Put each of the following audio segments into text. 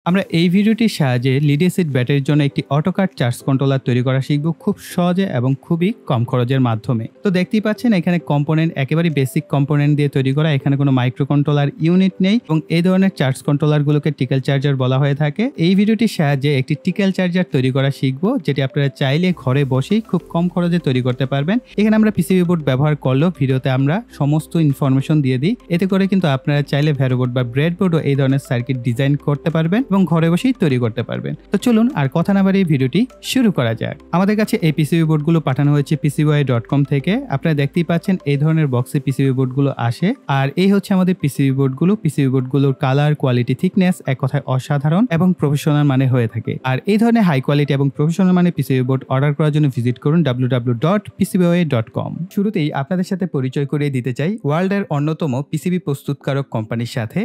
আমরা এই ভিডিওটির সাহায্যে লিড অ্যাসিড ব্যাটারির জন্য একটি অটোকাট চার্জ কন্ট্রোলার তৈরি করা শিখব খুব সহজে এবং খুবই কম খরচের মাধ্যমে। তো দেখতেই পাচ্ছেন এখানে কম্পোনেন্ট একেবারে বেসিক কম্পোনেন্ট দিয়ে তৈরি করা, এখানে কোনো মাইক্রো কন্ট্রোলার ইউনিট নেই এবং এই ধরনের চার্জ কন্ট্রোলারগুলোকে টিকেল চার্জার বলা হয়ে থাকে। এই ভিডিওটির সাহায্যে একটি টিকেল চার্জার তৈরি করা শিখব, যেটি আপনারা চাইলে ঘরে বসেই খুব কম খরচে তৈরি করতে পারবেন। এখানে আমরা পিসিবি বোর্ড ব্যবহার করলেও ভিডিওতে আমরা সমস্ত ইনফরমেশন দিয়ে দিই, এতে করে কিন্তু আপনারা চাইলে ভ্যারোবোর্ড বা ব্রেডবোর্ডও এই ধরনের সার্কিট ডিজাইন করতে পারবেন এবং ঘরে বসেই তৈরি করতে পারবেন। তো চলুন আর কথা না বাড়িয়ে ভিডিওটি শুরু করা যাক। আমাদের কাছে এই পিসিবি বোর্ডগুলো পাঠানো হয়েছে pcbi.com থেকে। আপনারা দেখতেই পাচ্ছেন এই ধরনের বক্সে পিসিবি বোর্ডগুলো আসে, আর এই হচ্ছে আমাদের পিসিবি বোর্ডগুলো। পিসিবি বোর্ডগুলোর কালার, কোয়ালিটি, থিকনেস এক কথায় অসাধারণ এবং প্রফেশনাল মানে হয়ে থাকে। আর এই ধরনের হাই কোয়ালিটি এবং প্রফেশনাল মানে পিসিবি বোর্ড অর্ডার করার জন্য ভিজিট করুন www.pcbi.com। শুরুতেই আপনাদের সাথে পরিচয় করিয়ে দিতে চাই ওয়ার্ল্ডের অন্যতম পিসিবি প্রস্তুতকারক কোম্পানির সাথে।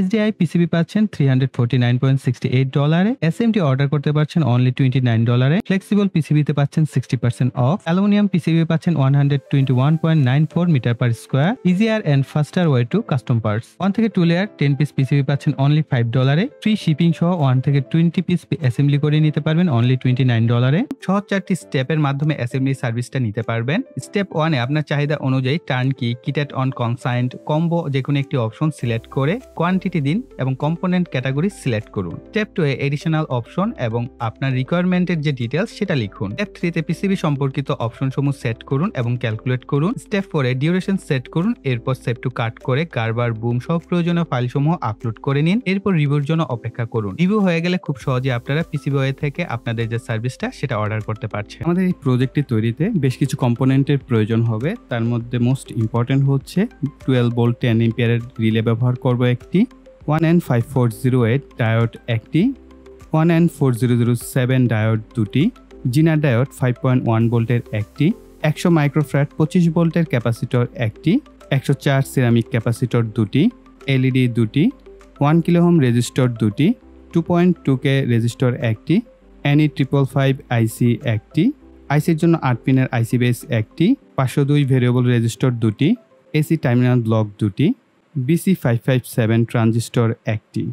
SDI পিসিবি পাচ্ছেন $349.68, SMT অর্ডার করতে পারছেন অনলি $29, ফ্লেক্সিবল পিসিবিতে পাচ্ছেন 60% অফ, অ্যালুমিনিয়াম পিসিবি পাচ্ছেন 121.94 metre per square, easier and faster way to custom parts. 1 থেকে 2 লেয়ার 10 পিস পিসিবি পাচ্ছেন অনলি $5, ফ্রি শিপিং সহ 1 থেকে 20 পিস অ্যাসেম্বলি করে নিতে পারবেন অনলি $29। সহজ 4টি স্টেপের মাধ্যমে অ্যাসেম্বলি সার্ভিসটা নিতে পারবেন। স্টেপ 1 এ আপনার চাহিদা অনুযায়ী টার্নকি, কিটেড অন কনসাইন্ড, কম্বো যে কোনো একটি অপশন সিলেক্ট করে কোয়ান্টিটি দিন এবং কম্পোনেন্ট ক্যাটাগরি সিলেক্ট করুন। স্টেপ 2 এ এডিশনাল অপশন এবং আপনার রিকোয়ারমেন্টের যে ডিটেইলস সেটা লিখুন। স্টেপ 3 তে পিসিবি সম্পর্কিত অপশনসমূহ সেট করুন এবং ক্যালকুলেট করুন। স্টেপ 4 এ ডিউরেশন সেট করুন। এরপর স্টেপ 2 কাট করে গার্বার, বুম সহ প্রয়োজনীয় ফাইলসমূহ আপলোড করে নিন। এরপর রিভিউর জন্য অপেক্ষা করুন। রিভিউ হয়ে গেলে খুব সহজে আপনারা পিসিবিওয়ে থেকে আপনাদের যে সার্ভিসটা সেটা অর্ডার করতে পারছেন। আমাদের এই প্রজেক্টটি তৈরিতে বেশ কিছু কম্পোনেন্টের প্রয়োজন হবে। তার মধ্যে মোস্ট ইম্পর্টেন্ট হচ্ছে 12 ভোল্ট 10 এম্পিয়ারের রিলে ব্যবহার করব একটি, 1N5408 ডায়োড একটি, 1N4007 ডায়োড দুটি, জিনার ডায়োড 5.1 ভোল্টের একটি, 100 মাইক্রোফ্যারাড 25 ভোল্টের ক্যাপাসিটর একটি, 104 সিরামিক ক্যাপাসিটর দুটি, এলইডি দুটি, 1 কিলো ওহম রেজিস্টর দুটি, 2.2K রেজিস্টর একটি, NE555 আইসি একটি, আইসির জন্য 8 পিনের আইসি বেস একটি, 502 ভেরিয়েবল রেজিস্টর দুটি, এসি টার্মিনাল ব্লক দুটি, BC557 ট্রানজিস্টর একটি।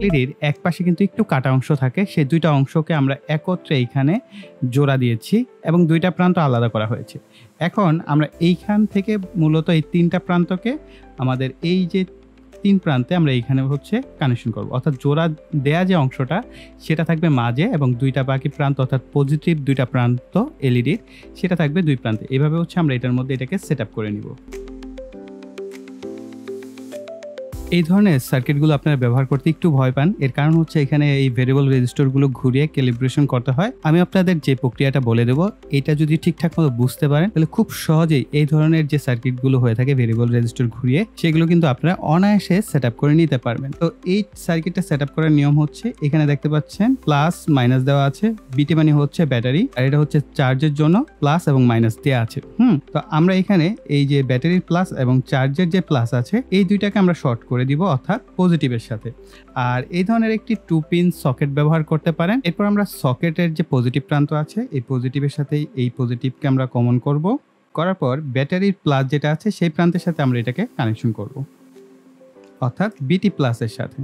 এলইডির এক পাশে কিন্তু একটু কাটা অংশ থাকে, সেই দুইটা অংশকে আমরা একত্রে এইখানে জোড়া দিয়েছি এবং দুইটা প্রান্ত আলাদা করা হয়েছে। এখন আমরা এইখান থেকে মূলত এই তিনটা প্রান্তকে আমাদের এই যে 3 প্রান্তে আমরা এইখানে হচ্ছে কানেকশন করব, অর্থাৎ জোড়া দেয়া যে অংশটা সেটা থাকবে মাঝে এবং দুইটা বাকি প্রান্ত অর্থাৎ পজিটিভ দুইটা প্রান্ত এলইডির সেটা থাকবে 2 প্রান্তে। এইভাবে হচ্ছে আমরা এটার মধ্যে এটাকে সেট আপ করে নিব। এই ধরনের সার্কিটগুলো আপনারা ব্যবহার করতে একটু ভয় পান, এর কারণ হচ্ছে এখানে এই ভেরিয়েবল রেজিস্টরগুলো ঘুরিয়ে ক্যালিব্রেশন করতে হয়। আমি আপনাদের যে প্রক্রিয়াটা বলে দেবো, এটা যদি ঠিকঠাক মতো বুঝতে পারেন তাহলে খুব সহজেই এই ধরনের যে সার্কিটগুলো হয়ে থাকে ভেরিয়েবল রেজিস্টর ঘুরিয়ে, সেগুলো কিন্তু আপনারা অনায়াসে সেট আপ করে নিতে পারবেন। তো এই সার্কিটটা সেট আপ করার নিয়ম হচ্ছে, এখানে দেখতে পাচ্ছেন প্লাস মাইনাস দেওয়া আছে, বিটি মানে হচ্ছে ব্যাটারি আর এটা হচ্ছে চার্জের জন্য প্লাস এবং মাইনাস দেওয়া আছে। তো আমরা এখানে এই যে ব্যাটারির প্লাস এবং চার্জের যে প্লাস আছে এই দুইটাকে আমরা শর্ট করে দিব, অর্থাৎ পজিটিভের সাথে। আর এই ধরনের একটি 2 পিন সকেট ব্যবহার করতে পারেন। এরপর আমরা সকেটের যে পজিটিভ প্রান্ত আছে এই পজিটিভের সাথে এই পজিটিভকে আমরা কমন করব, করার পর ব্যাটারির প্লাস যেটা আছে সেই প্রান্তের সাথে আমরা এটাকে কানেকশন করব। অর্থাৎ বিটি প্লাসের সাথে।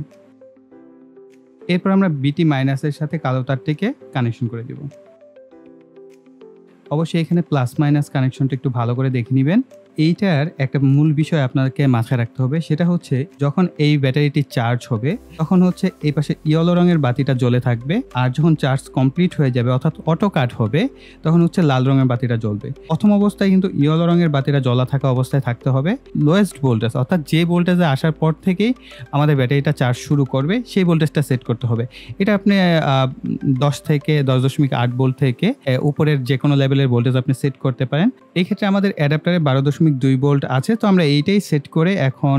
এরপর আমরা বিটি মাইনাসের সাথে কালো তারটিকে কানেকশন করে দিব। অবশ্যই এখানে প্লাস মাইনাস কানেকশনটা একটু ভালো করে দেখে নেবেন। এইটার একটা মূল বিষয় আপনাকে মাথায় রাখতে হবে, সেটা হচ্ছে যখন এই ব্যাটারিটি চার্জ হবে তখন হচ্ছে এই পাশে ইয়েলো রঙের বাতিটা জ্বলে থাকবে, আর যখন চার্জ কমপ্লিট হয়ে যাবে অর্থাৎ অটো কাট হবে তখন হচ্ছে লাল রঙের বাতিটা জ্বলবে। প্রথম অবস্থায় কিন্তু ইয়েলো রঙের বাতিটা জ্বলা থাকা অবস্থায় থাকতে হবে। লোয়েস্ট ভোল্টেজ অর্থাৎ যে ভোল্টেজে আসার পর থেকেই আমাদের ব্যাটারিটা চার্জ শুরু করবে সেই ভোল্টেজটা সেট করতে হবে। এটা আপনি 10 থেকে 10.8 ভোল্ট থেকে উপরের যে কোনো লেভেলের ভোল্টেজ আপনি সেট করতে পারেন। এই ক্ষেত্রে আমাদের অ্যাডাপ্টারে 12.2 ভোল্ট আছে, তো আমরা এইটাই সেট করে এখন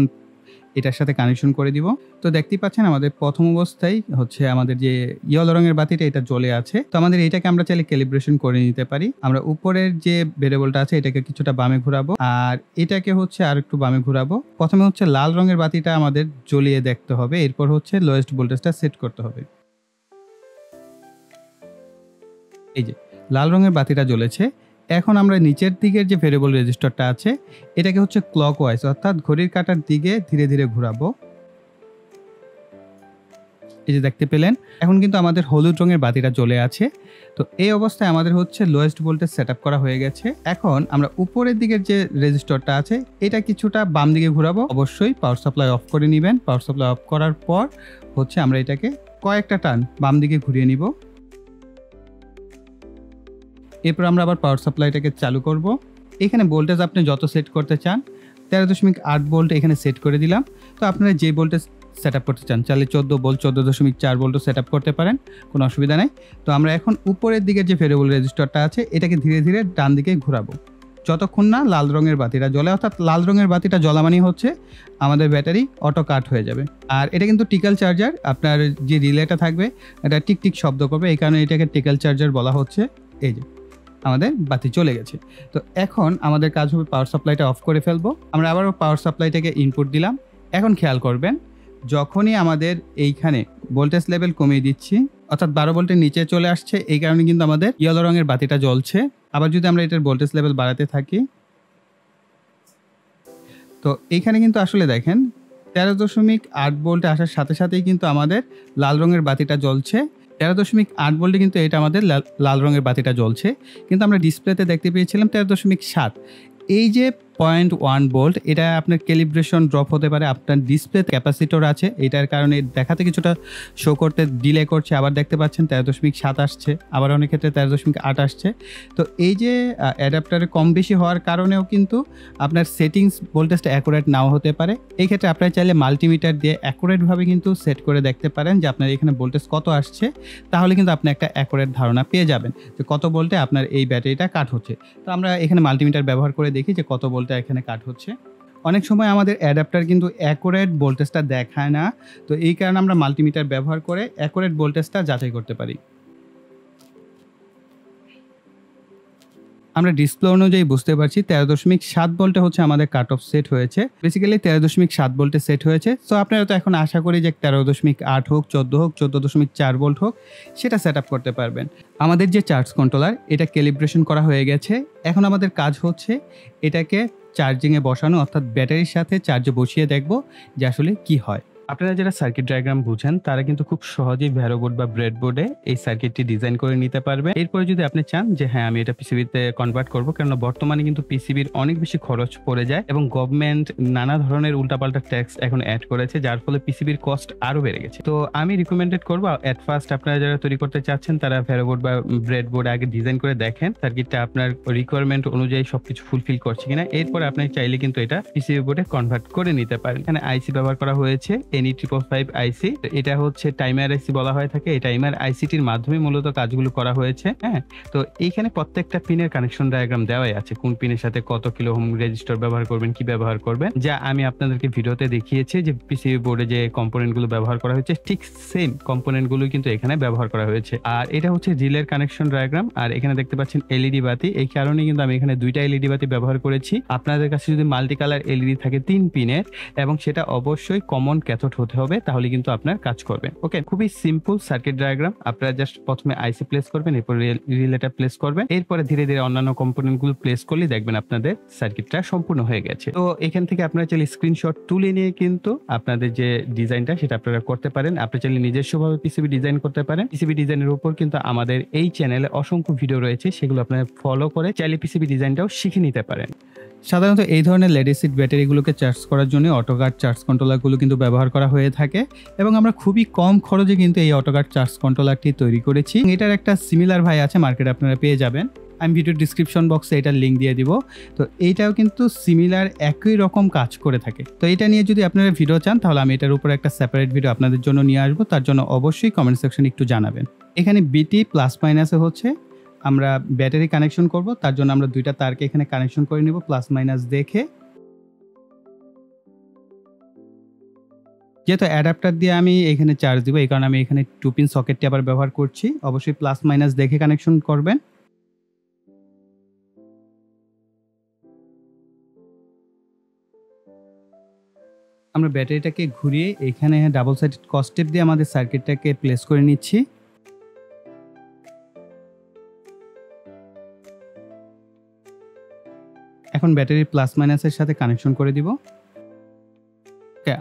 এটার সাথে কানেকশন করে দিব। তো দেখতেই পাচ্ছেন আমাদের প্রথম অবস্থায় হচ্ছে আমাদের যে ইয়েলো রঙের বাতিটা এটা জ্বলে আছে। তো আমাদের এইটাকে আমরা চাইলে ক্যালিব্রেশন করে নিতে পারি। আমরা উপরের যে ভেরিয়েবলটা আছে এটাকে কিছুটা বামে ঘোরাবো, আর এটাকে হচ্ছে আর একটু বামে ঘোরাবো। প্রথমে হচ্ছে লাল রঙের বাতিটা আমাদের জ্বলিয়ে দেখতে হবে, এরপর হচ্ছে লোয়েস্ট ভোল্টেজটা সেট করতে হবে। এই যে লাল রঙের বাতিটা জ্বলেছে। এখন আমরা নিচের দিকের যে ভেরিয়েবল রেজিস্টারটা আছে এটাকে হচ্ছে ক্লকওয়াইজ অর্থাৎ ঘড়ির কাঁটার দিকে ধীরে ধীরে ঘোরাবো। এই যে দেখতে পেলেন এখন কিন্তু আমাদের হলুদ রঙের বাতিটা জ্বলে আছে। তো এই অবস্থায় আমাদের হচ্ছে লোয়েস্ট ভোল্টেজ সেট আপ করা হয়ে গেছে। এখন আমরা উপরের দিকের যে রেজিস্টারটা আছে এটা কিছুটা বাম দিকে ঘোরাবো। অবশ্যই পাওয়ার সাপ্লাই অফ করে নেবেন। পাওয়ার সাপ্লাই অফ করার পর হচ্ছে আমরা এটাকে কয়েকটা টার্ন বাম দিকে ঘুরিয়ে নিব। এরপর আমরা আবার পাওয়ার সাপ্লাইটাকে চালু করব। এখানে ভোল্টেজ আপনি যত সেট করতে চান 13.8 ভোল্ট এখানে সেট করে দিলাম। তো আপনারা যে ভোল্টেজ সেট আপ করতে চান চাইলে 14 ভোল্ট 14.4 ভোল্টও সেট আপ করতে পারেন, কোনো অসুবিধা নাই। তো আমরা এখন উপরের দিকে যে ভেরিয়েবল রেজিস্টারটা আছে এটাকে ধীরে ধীরে ডান দিকে ঘোরাবো যতক্ষণ না লাল রঙের বাতিটা জ্বলে। অর্থাৎ লাল রঙের বাতিটা জ্বলা মানে হচ্ছে আমাদের ব্যাটারি অটো কাট হয়ে যাবে। আর এটা কিন্তু টিকাল চার্জার, আপনার যে রিলেটা থাকবে এটা টিক টিক শব্দ করবে, এই কারণে এটাকে টিকাল চার্জার বলা হচ্ছে। এই যে আমাদের বাতি চলে গেছে। তো এখন আমাদের কাজ হবে পাওয়ার সাপ্লাইটা অফ করে ফেলবো। আমরা আবারও পাওয়ার সাপ্লাইটাকে ইনপুট দিলাম। এখন খেয়াল করবেন যখনই আমাদের এইখানে ভোল্টেজ লেভেল কমিয়ে দিচ্ছি অর্থাৎ 12 ভোল্টের নিচে চলে আসছে, এই কারণে কিন্তু আমাদের ইয়েলো রঙের বাতিটা জ্বলছে। আবার যদি আমরা এটার ভোল্টেজ লেভেল বাড়াতে থাকি তো এইখানে কিন্তু আসলে দেখেন 13.8 ভোল্টে আসার সাথে সাথেই কিন্তু আমাদের লাল রঙের বাতিটা জ্বলছে। 13.8 ভোল্টে কিন্তু এটা আমাদের লাল রঙের বাতিটা জ্বলছে, কিন্তু আমরা ডিসপ্লেতে দেখতে পেয়েছিলাম 13.7। এই যে 0.1 ভোল্ট এটা আপনার ক্যালিব্রেশন ড্রপ হতে পারে, আপনার ডিসপ্লে ক্যাপাসিটর আছে এটার কারণে দেখাতে কিছুটা শো করতে ডিলে করছে। আবার দেখতে পাচ্ছেন 13.7 আসছে, আবার অনেক ক্ষেত্রে 13.8 আসছে। তো এই যে অ্যাডাপ্টারে কম বেশি হওয়ার কারণেও কিন্তু আপনার সেটিংস ভোল্টেজটা অ্যাকুরেট নাও হতে পারে। এই ক্ষেত্রে আপনারা চাইলে মাল্টিমিটার দিয়ে অ্যাকুরেটভাবে কিন্তু সেট করে দেখতে পারেন যে আপনার এখানে ভোল্টেজ কত আসছে, তাহলে কিন্তু আপনি একটা অ্যাকুরেট ধারণা পেয়ে যাবেন যে কত ভোল্টে আপনার এই ব্যাটারিটা কাট হচ্ছে। তো আমরা এখানে মাল্টিমিটার ব্যবহার করে দেখি যে কত ভোল্টে এখানে কাট হচ্ছে। অনেক সময় আমাদের অ্যাডাপ্টার কিন্তু অ্যাকুরেট ভোল্টেজটা দেখায় না, তো এই কারণে আমরা মাল্টিমিটার ব্যবহার করে অ্যাকুরেট ভোল্টেজটা যাচাই করতে পারি। আমরা ডিসপ্লে অনুযায়ী বুঝতে পারছি 13.7 ভোল্টে হচ্ছে আমাদের কাট অফ সেট হয়েছে। বেসিক্যালি 13.7 ভোল্টে সেট হয়েছে। সো আপনারা তো এখন আশা করি যে 13.8 হোক 14 হোক 14.4 ভোল্ট হোক সেটা সেট আপ করতে পারবেন। আমাদের যে চার্জ কন্ট্রোলার এটা ক্যালিব্রেশন করা হয়ে গেছে। এখন আমাদের কাজ হচ্ছে এটাকে চার্জিংয়ে বসানো, অর্থাৎ ব্যাটারির সাথে চার্জে বসিয়ে দেখব যে আসলে কি হয়। আপনারা যারা সার্কিট ডায়াগ্রাম বুঝেন তারা কিন্তু খুব সহজেই ভ্যারোবোর্ড বা ব্রেডবোর্ডে এই সার্কিটটি ডিজাইন করে নিতে পারবে। এরপরে যদি আপনি চান যে হ্যাঁ আমি এটা পিসিবিতে কনভার্ট করবো, কেননা বর্তমানে কিন্তু পিসিবির অনেক বেশি খরচ পড়ে যায় এবং গভর্নমেন্ট নানা ধরনের উল্টাপাল্টা ট্যাক্স এখন অ্যাড করেছে, যার ফলে পিসিবির কস্ট আরো বেড়ে গেছে। তো আমি রিকমেন্ডেড করবো অ্যাট ফার্স্ট আপনারা যারা তৈরি করতে চাচ্ছেন তারা ভ্যারোবোর্ড বা ব্রেডবোর্ড আগে ডিজাইন করে দেখেন সার্কিটটা আপনার রিকোয়ারমেন্ট অনুযায়ী সবকিছু ফুলফিল করছে কিনা। এরপর আপনি চাইলে কিন্তু এটা পিসিবি বোর্ডে কনভার্ট করে নিতে পারেন। এখানে আইসি ব্যবহার করা হয়েছে NE555 আইসি, এটা হচ্ছে টাইমার আইসি বলা হয়ে থাকে। এই টাইমার আইসিটির মাধ্যমে মূলত কাজগুলো করা হয়েছে। হ্যাঁ, তো এইখানে প্রত্যেকটা পিনের কানেকশন ডায়াগ্রাম দেওয়াই আছে, কোন পিনের সাথে কত কিলো ওহম রেজিস্টার ব্যবহার করবেন, কি ব্যবহার করবেন, যা আমি আপনাদেরকে ভিডিওতে দেখিয়েছি যে পিসিবি বোর্ডে যে কম্পোনেন্ট গুলো ব্যবহার করা হয়েছে ঠিক সেম কম্পোনেন্ট গুলো কিন্তু এখানে ব্যবহার করা হয়েছে। আর এটা হচ্ছে রিলের কানেকশন ডায়াগ্রাম। আর এখানে দেখতে পাচ্ছেন এলইডি বাতি, এই কারণে কিন্তু আমি এখানে দুইটা এলইডি বাতি ব্যবহার করেছি। আপনাদের কাছে যদি মাল্টি কালার এলইডি থাকে 3 পিনের এবং সেটা অবশ্যই কমন ক্যাথোড মেথড হতে হবে, তাহলে কিন্তু আপনার কাজ করবে। ওকে, খুবই সিম্পল সার্কিট ডায়াগ্রাম। আপনারা জাস্ট প্রথমে আইসি প্লেস করবেন, এরপর রিলেটা প্লেস করবেন, এরপরে ধীরে ধীরে অন্যান্য কম্পোনেন্ট গুলো প্লেস করলে দেখবেন আপনাদের সার্কিটটা সম্পূর্ণ হয়ে গেছে। তো এখান থেকে আপনারা চাইলে স্ক্রিনশট তুলে নিয়ে কিন্তু আপনাদের যে ডিজাইনটা সেটা আপনারা করতে পারেন। আপনি চাইলে নিজস্বভাবে পিসিবি ডিজাইন করতে পারেন। পিসিবি ডিজাইনের উপর কিন্তু আমাদের এই চ্যানেলে অসংখ্য ভিডিও রয়েছে, সেগুলো আপনারা ফলো করে চাইলে পিসিবি ডিজাইনটাও শিখে নিতে পারেন। সাধারণত এই ধরনের লেড অ্যাসিড ব্যাটারিগুলোকে চার্জ করার জন্য অটোকাট চার্জ কন্ট্রোলারগুলো কিন্তু ব্যবহার করা হয়ে থাকে, এবং আমরা খুবই কম খরচে কিন্তু এই অটোকাট চার্জ কন্ট্রোলারটি তৈরি করেছি। এটার একটা সিমিলার ভাই আছে মার্কেটে, আপনারা পেয়ে যাবেন। আমি ভিডিও ডিসক্রিপশন বক্সে এটার লিঙ্ক দিয়ে দিব। তো এইটাও কিন্তু সিমিলার একই রকম কাজ করে থাকে। তো এটা নিয়ে যদি আপনারা ভিডিও চান তাহলে আমি এটার উপর একটা সেপারেট ভিডিও আপনাদের জন্য নিয়ে আসবো, তার জন্য অবশ্যই কমেন্ট সেকশনে একটু জানাবেন। এখানে বিটি প্লাস মাইনাসে হচ্ছে আমরা ব্যাটারি কানেকশন করব, তার জন্য আমরা দুইটা তারকে এখানে কানেকশন করে নিব প্লাস মাইনাস দেখে। যেহেতু অ্যাডাপ্টার দিয়ে আমি এখানে চার্জ দিব, এই কারণে আমি এখানে 2 পিন সকেটটি আবার ব্যবহার করছি। অবশ্যই প্লাস মাইনাস দেখে কানেকশন করবেন। আমরা ব্যাটারিটাকে ঘুরিয়ে এখানে ডাবল সাইডেড কসটেপ দিয়ে আমাদের সার্কিটটাকে প্লেস করে নিচ্ছি। এখন ব্যাটারি প্লাস মাইনাসের সাথে কানেকশন করে দিব।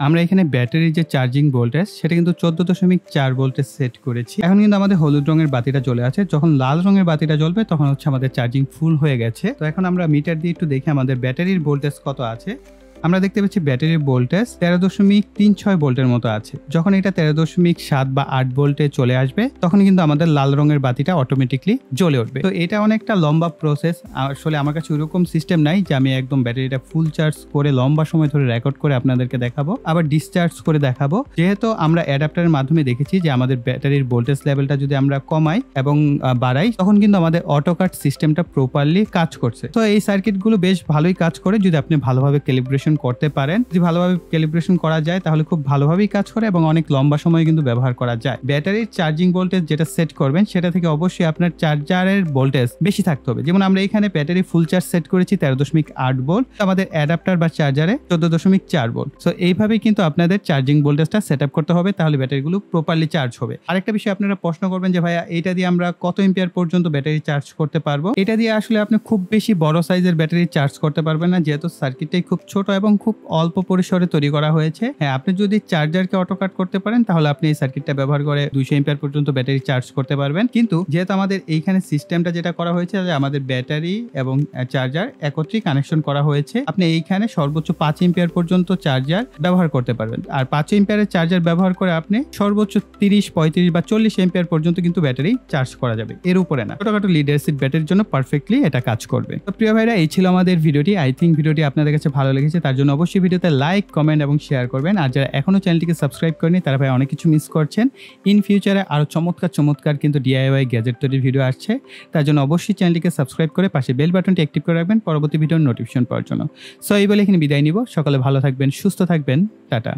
আমরা এখানে ব্যাটারির যে চার্জিং ভোল্টেজ সেটা কিন্তু 14.4 ভোল্টে সেট করেছি। এখন কিন্তু আমাদের হলুদ রঙের বাতিটা জ্বলে আছে, যখন লাল রঙের বাতিটা জ্বলবে তখন হচ্ছে আমাদের চার্জিং ফুল হয়ে গেছে। তো এখন আমরা মিটার দিয়ে একটু দেখি আমাদের ব্যাটারির ভোল্টেজ কত আছে। আমরা দেখতে পাচ্ছি ব্যাটারির ভোল্টেজ 13.36 ভোল্টের মতো আছে। যখন এটা 13.7 বা 8 ভোল্টে চলে আসবে তখন কিন্তু আমাদের লাল রঙের বাতিটা অটোমেটিকলি জ্বলে উঠবে। তো এটা অনেকটা লম্বা প্রসেস। আসলে আমার কাছে ওইরকম সিস্টেম নাই যে আমি একদম ব্যাটারিটা ফুল চার্জ করে লম্বা সময় ধরে রেকর্ড করে আপনাদেরকে দেখাবো, আবার ডিসচার্জ করে দেখাবো। যেহেতু আমরা অ্যাডাপ্টারের মাধ্যমে দেখেছি যে আমাদের ব্যাটারির ভোল্টেজ লেভেলটা যদি আমরা কমাই এবং বাড়াই তখন কিন্তু আমাদের অটোকাট সিস্টেমটা প্রপারলি কাজ করছে। তো এই সার্কিটগুলো বেশ ভালোই কাজ করে যদি আপনি ভালোভাবে ক্যালিব্রেশন করতে পারেন। যদি ভালোভাবে ক্যালিব্রেশন করা যায় তাহলে খুব ভালোভাবেই কাজ করে এবং অনেক লম্বা সময় কিন্তু ব্যবহার করা যায়। ব্যাটারির চার্জিং ভোল্টেজ যেটা সেট করবেন সেটা থেকে অবশ্যই আপনার চার্জারের ভোল্টেজ বেশি থাকতে হবে। যেমন আমরা এখানে ব্যাটারি ফুল চার্জ সেট করেছি 13.8 ভোল্ট, আমাদের অ্যাডাপ্টার বা চার্জারে 14.4 ভোল্ট। সো এইভাবেই কিন্তু আপনাদের চার্জিং ভোল্টেজটা সেট আপ করতে হবে, তাহলে ব্যাটারিগুলো প্রপারলি চার্জ হবে। আরেকটা বিষয় আপনারা প্রশ্ন করবেন যে ভাইয়া এটা দিয়ে আমরা কত এম্পিয়ার পর্যন্ত ব্যাটারি চার্জ করতে পারবো। এটা দিয়ে আসলে আপনি খুব বেশি বড় সাইজের ব্যাটারি চার্জ করতে পারবেন না, যেহেতু সার্কিটটাই খুব ছোট এবং খুব অল্প পরিসরে তৈরি করা হয়েছে। হ্যাঁ, আপনি যদি চার্জারকে অটো কাট করতে পারেন তাহলে আপনি এই সার্কিটটা ব্যবহার করে 200 এম্পিয়ার পর্যন্ত ব্যাটারি চার্জ করতে পারবেন। কিন্তু যেহেতু আমাদের এইখানে সিস্টেমটা যেটা করা হয়েছে যে আমাদের ব্যাটারি এবং চার্জার একত্রে কানেকশন করা হয়েছে, আপনি এইখানে সর্বোচ্চ 5 এম্পিয়ার পর্যন্ত চার্জার ব্যবহার করতে পারবেন। আর 5 এম্পিয়ারের চার্জার ব্যবহার করে আপনি সর্বোচ্চ 30, 35 বা 40 এম্পিয়ার পর্যন্ত কিন্তু ব্যাটারি চার্জ করা যাবে, এর উপরে না। ছোটখাটো লিড অ্যাসিড ব্যাটারির জন্য পারফেক্টলি এটা কাজ করবে। তো প্রিয় ভাইরা, এই ছিল আমাদের ভিডিওটি। আই থিঙ্ক ভিডিওটি আপনাদের কাছে ভালো লেগেছে, তার জন্য অবশ্যই ভিডিওতে লাইক, কমেন্ট এবং শেয়ার করবেন। আর যারা এখনো চ্যানেলটিকে সাবস্ক্রাইব করেনি তারা ভাই অনেক কিছু মিস করছেন। ইন ফিউচারে আরো চমৎকার কিন্তু ডিআইওয়াই গ্যাজেট তৈরির ভিডিও আসছে, তার জন্য অবশ্যই চ্যানেলটিকে সাবস্ক্রাইব করে পাশে বেল বাটনটি অ্যাক্টিভ করে রাখবেন পরবর্তী ভিডিওর নোটিফিকেশন পাওয়ার জন্য। সো এই বলে এখানে বিদায় নিব। সকলে ভালো থাকবেন, সুস্থ থাকবেন, টাটা।